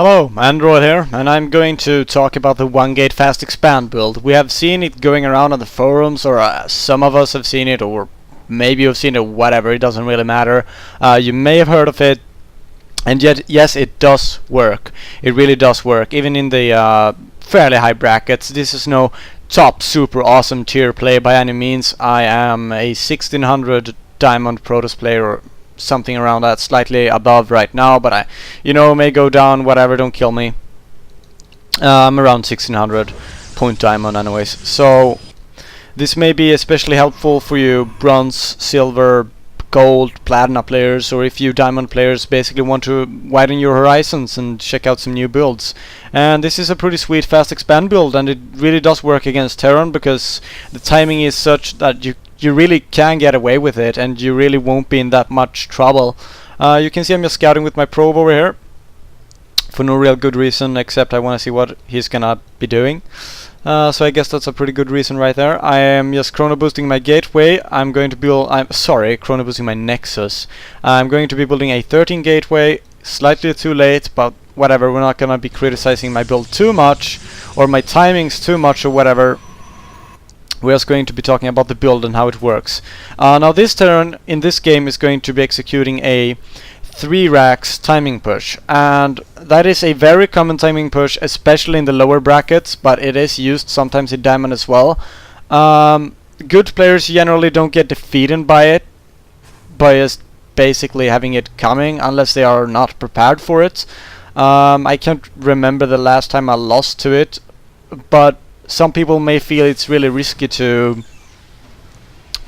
Hello, Android here, and I'm going to talk about the one-gate Fastexpand build. We have seen it going around on the forums, or some of us have seen it, or maybe you've seen it, whatever, it doesn't really matter. You may have heard of it, and yet, yes, it does work. It really does work, even in the fairly high brackets. This is no top super awesome tier play by any means. I am a 1600 diamond Protoss player, or something around that, slightly above right now, but I may go down, whatever, don't kill me. I'm around 1600 point diamond anyways, so this may be especially helpful for you bronze, silver, gold, platinum players, or if you diamond players basically want to widen your horizons and check out some new builds. And this is a pretty sweet Fastexpand build, and it really does work against Terran because the timing is such that you really can get away with it, and you really won't be in that much trouble. You can see I'm just scouting with my probe over here for no real good reason, except I want to see what he's gonna be doing. So I guess that's a pretty good reason right there. I am just chrono boosting my gateway. I'm going to build, chrono boosting my nexus. I'm going to be building a 13 gateway, slightly too late, but whatever, we're not gonna be criticizing my build too much, or my timings too much, or whatever. We're just going to be talking about the build and how it works. Now this Terran in this game is going to be executing a 3 racks timing push, and that is a very common timing push, especially in the lower brackets, but it is used sometimes in diamond as well. Good players generally don't get defeated by it, by just basically having it coming, unless they are not prepared for it. I can't remember the last time I lost to it, but some people may feel it's really risky to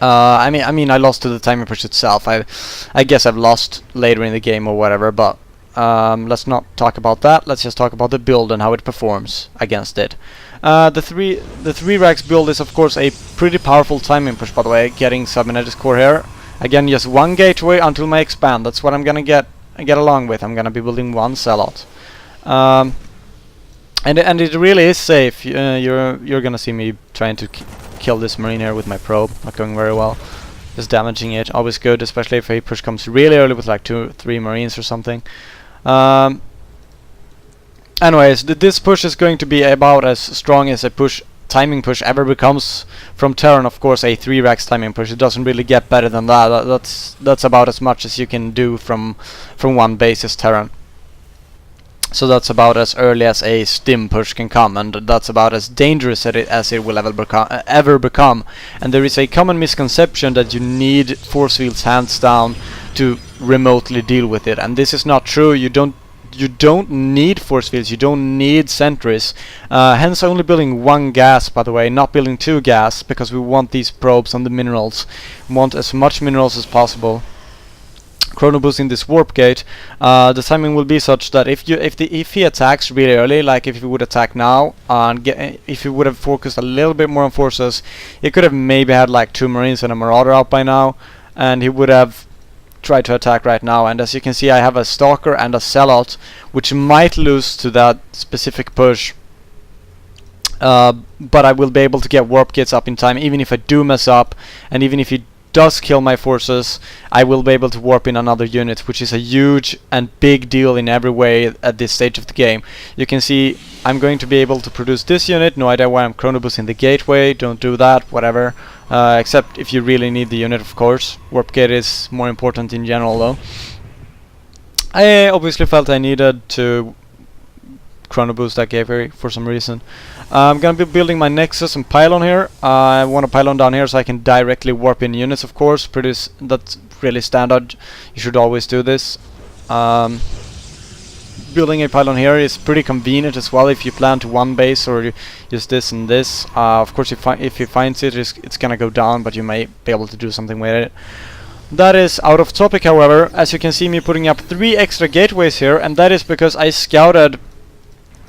I mean I lost to the timing push itself. I guess I've lost later in the game or whatever, but let's not talk about that. Let's just talk about the build and how it performs against it. The three racks build is of course a pretty powerful timing push, by the way, getting Submagnetic core here. Again, just one gateway until my expand. That's what I'm gonna get along with. I'm gonna be building one alot. And it really is safe. You're gonna see me trying to kill this marine here with my probe. Not going very well. Just damaging it. Always good, especially if a push comes really early with like 2-3 marines or something. Anyways, this push is going to be about as strong as a timing push ever becomes from Terran. Of course, a 3 racks timing push. It doesn't really get better than that. That's about as much as you can do from one base as Terran. So that's about as early as a stim push can come, and that's about as dangerous as it will ever become. And there is a common misconception that you need force fields hands down to remotely deal with it, and this is not true. You don't need force fields, you don't need sentries. Hence only building one gas, by the way, not building 2 gas, because we want these probes on the minerals. We want as much minerals as possible. Chrono boosting this warp gate, the timing will be such that if he attacks really early, like if he would attack now, and if he would have focused a little bit more on forces, he could have maybe had like 2 marines and a marauder out by now, and he would have tried to attack right now. And as you can see, I have a stalker and a alot, which might lose to that specific push, but I will be able to get warp gates up in time, even if I do mess up, and even if he does kill my forces, I will be able to warp in another unit, which is a huge and big deal in every way at this stage of the game. You can see I'm going to be able to produce this unit. No idea why I'm chrono boosting the gateway. Don't do that, whatever. Except if you really need the unit, of course. Warp gate is more important in general, though. I obviously felt I needed to chrono boost that gateway for some reason. I'm gonna be building my nexus and pylon here. I want a pylon down here so I can directly warp in units, of course. That's really standard. You should always do this. Building a pylon here is pretty convenient as well if you plan to one base or use this and this. Of course, if he finds it, it's gonna go down, but you may be able to do something with it. That is out of topic, however. As you can see me putting up 3 extra gateways here, and that is because I scouted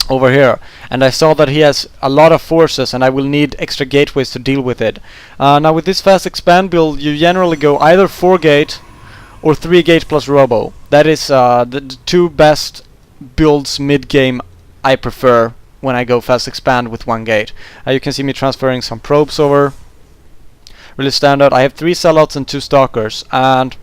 over here and I saw that he has a lot of forces, and I will need extra gateways to deal with it. Now with this Fastexpand build, you generally go either 4 gate or 3 gate plus robo. That is the 2 best builds mid game I prefer when I go Fastexpand with 1 gate. You can see me transferring some probes over. Really standard. I have 3 zealots and 2 stalkers, and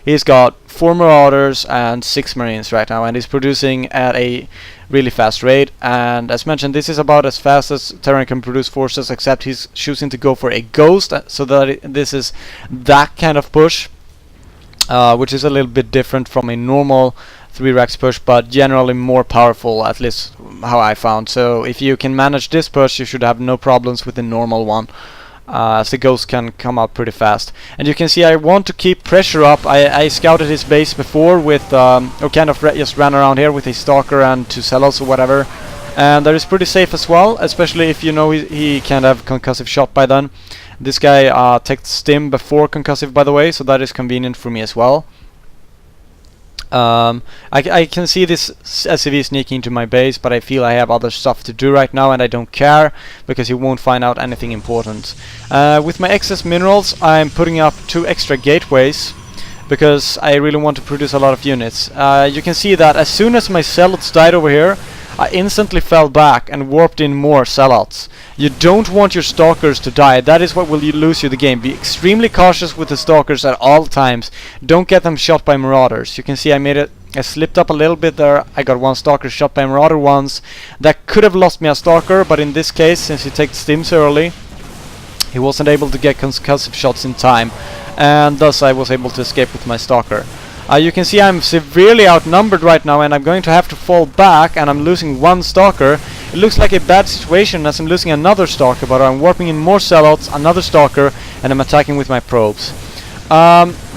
he's got 4 Marauders and 6 Marines right now, and he's producing at a really fast rate. And as mentioned, this is about as fast as Terran can produce forces, except he's choosing to go for a Ghost, so that this is that kind of push, which is a little bit different from a normal 3-Rex push, but generally more powerful, at least how I found. So if you can manage this push, you should have no problems with the normal one, as the Ghost can come out pretty fast. And you can see I want to keep pressure up. I scouted his base before with, or kind of just ran around here with a Stalker and 2 Zealots or whatever. And that is pretty safe as well, especially if you know he can't have concussive shot by then. This guy takes stim before concussive, by the way, so that is convenient for me as well. I can see this SCV sneaking into my base, but I feel I have other stuff to do right now, and I don't care, because he won't find out anything important. With my excess minerals, I'm putting up 2 extra gateways, because I really want to produce a lot of units. You can see that as soon as my Zealots died over here, I instantly fell back and warped in more Zealots. You don't want your Stalkers to die. That is what will lose you the game. Be extremely cautious with the Stalkers at all times. Don't get them shot by Marauders. You can see I slipped up a little bit there. I got 1 Stalker shot by Marauder once. That could have lost me a Stalker, but in this case, since he takes stims early, he wasn't able to get concussive shots in time, and thus I was able to escape with my Stalker. You can see I'm severely outnumbered right now, and I'm going to have to fall back, and I'm losing 1 Stalker. It looks like a bad situation as I'm losing another Stalker, but I'm warping in more Zealots, another Stalker, and I'm attacking with my probes.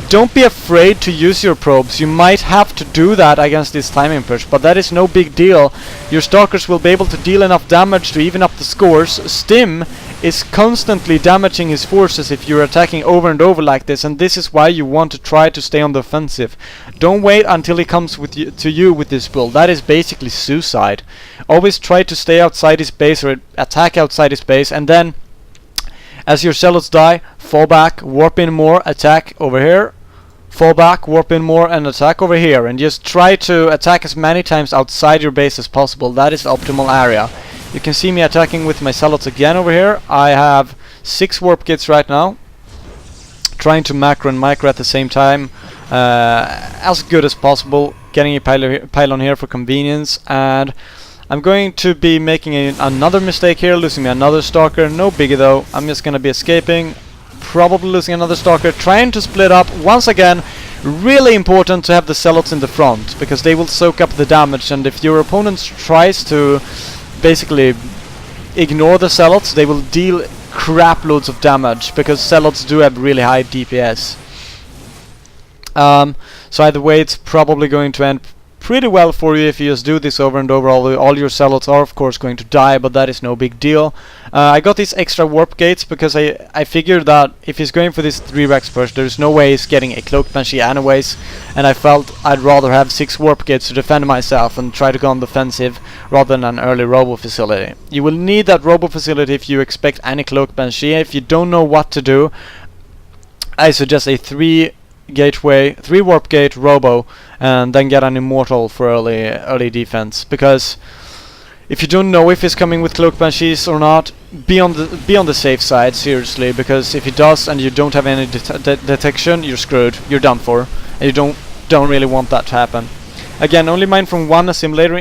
Don't be afraid to use your probes. You might have to do that against this timing push, but that is no big deal. Your Stalkers will be able to deal enough damage to even up the scores. Stim is constantly damaging his forces if you're attacking over and over like this, and this is why you want to try to stay on the offensive. Don't wait until he comes to you with this build. That is basically suicide. Always try to stay outside his base or attack outside his base, and then as your Zealots die, fall back, warp in more, attack over here, fall back, warp in more, and attack over here, and just try to attack as many times outside your base as possible. That is the optimal area. You can see me attacking with my Zealots again over here. I have 6 warp gates right now, trying to macro and micro at the same time, as good as possible, getting a pylon here for convenience. And I'm going to be making another mistake here, losing me another Stalker. No biggie though. I'm just gonna be escaping, probably losing another Stalker, trying to split up once again. Really important to have the Zealots in the front, because they will soak up the damage, and if your opponent tries to basically ignore the Zealots, they will deal crap loads of damage, because Zealots do have really high DPS. So either way, it's probably going to end pretty well for you if you just do this over and over. All your Zealots are of course going to die, but that is no big deal. I got these extra warp gates because I figured that if he's going for this 3-Rex push, there's no way he's getting a Cloaked Banshee anyways, and I felt I'd rather have 6 warp gates to defend myself and try to go on the offensive rather than an early robo facility. You will need that robo facility if you expect any Cloaked Banshee. If you don't know what to do, I suggest a 3 warp gate robo, and then get an immortal for early defense, because if you don't know if he's coming with Cloaked Banshees or not, be on the safe side, seriously, because if he does and you don't have any detection, you're screwed, you're done for, and you don't really want that to happen. Again, only mine from 1 assimilator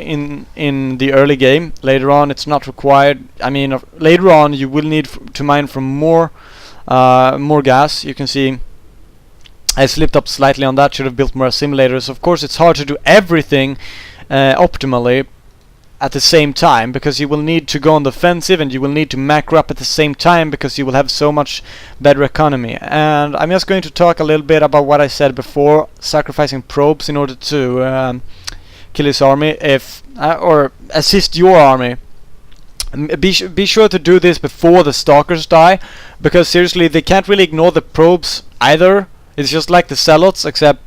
in the early game. Later on it's not required. I mean, later on you will need to mine from more gas. You can see I slipped up slightly on that, should have built more assimilators. Of course, it's hard to do everything optimally at the same time, because you will need to go on the offensive and you will need to macro up at the same time, because you will have so much better economy. And I'm just going to talk a little bit about what I said before, sacrificing probes in order to kill his army, or assist your army. Be sure to do this before the Stalkers die, because seriously, they can't really ignore the probes either. It's just like the Zealots, except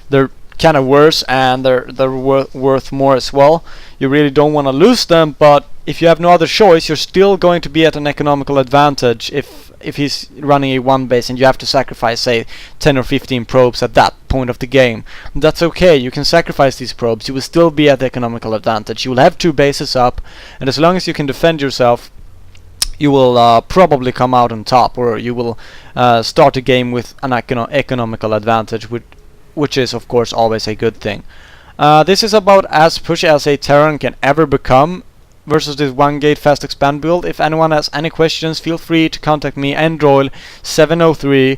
they're kind of worse, and they're worth more as well. You really don't want to lose them, but if you have no other choice, you're still going to be at an economical advantage if he's running a 1 base and you have to sacrifice, say, 10 or 15 probes at that point of the game. That's okay, you can sacrifice these probes, you will still be at the economical advantage. You will have 2 bases up, and as long as you can defend yourself, you will probably come out on top, or you will start a game with an economical advantage, which is of course always a good thing. This is about as pushy as a Terran can ever become versus this one gate fast expand build. If anyone has any questions, feel free to contact me, Androil703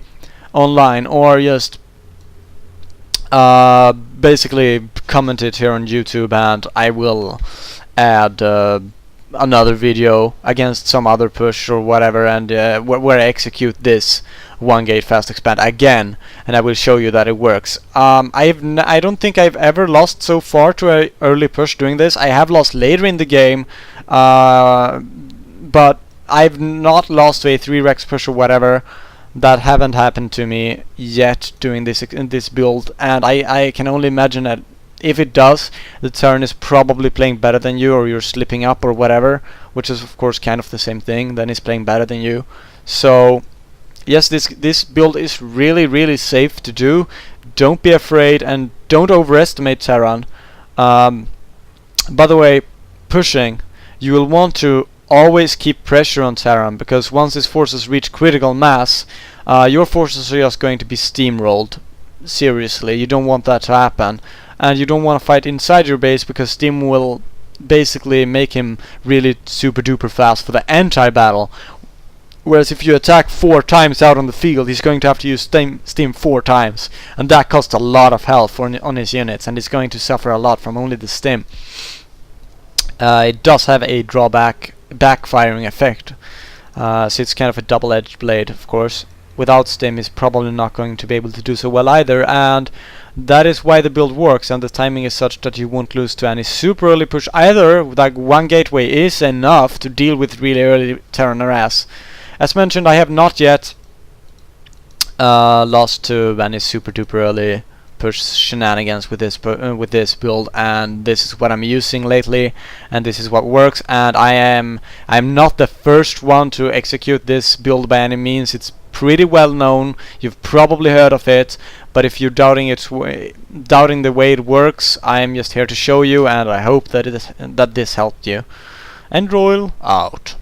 online, or just basically comment it here on YouTube, and I will add another video against some other push or whatever, and where I execute this one gate fast expand again, and I will show you that it works. I don't think I've ever lost so far to an early push doing this. I have lost later in the game, but I've not lost to a 3-rex push or whatever. That haven't happened to me yet doing this build, and I can only imagine that if it does, the Terran is probably playing better than you, or you're slipping up or whatever, which is of course kind of the same thing. Then he's playing better than you. So yes, this build is really safe to do. Don't be afraid, and don't overestimate Terran. By the way, pushing, you will want to always keep pressure on Terran, because once his forces reach critical mass, your forces are just going to be steamrolled. Seriously, you don't want that to happen, and you don't want to fight inside your base, because steam will basically make him really super duper fast for the entire battle. Whereas if you attack 4 times out on the field, he's going to have to use steam 4 times, and that costs a lot of health on his units, and he's going to suffer a lot from only the stim. It does have a backfiring effect, so it's kind of a double-edged blade, of course. Without stim, he's probably not going to be able to do so well either, and that is why the build works, and the timing is such that you won't lose to any super early push either. Like, one gateway is enough to deal with really early Terran harass. As mentioned, I have not yet lost to any super duper early push shenanigans with this build, and this is what I'm using lately, and this is what works. And I'm not the first one to execute this build by any means. It's pretty well known. You've probably heard of it, but if you're doubting the way it works, I'm just here to show you, and I hope that this helped you. Androil out.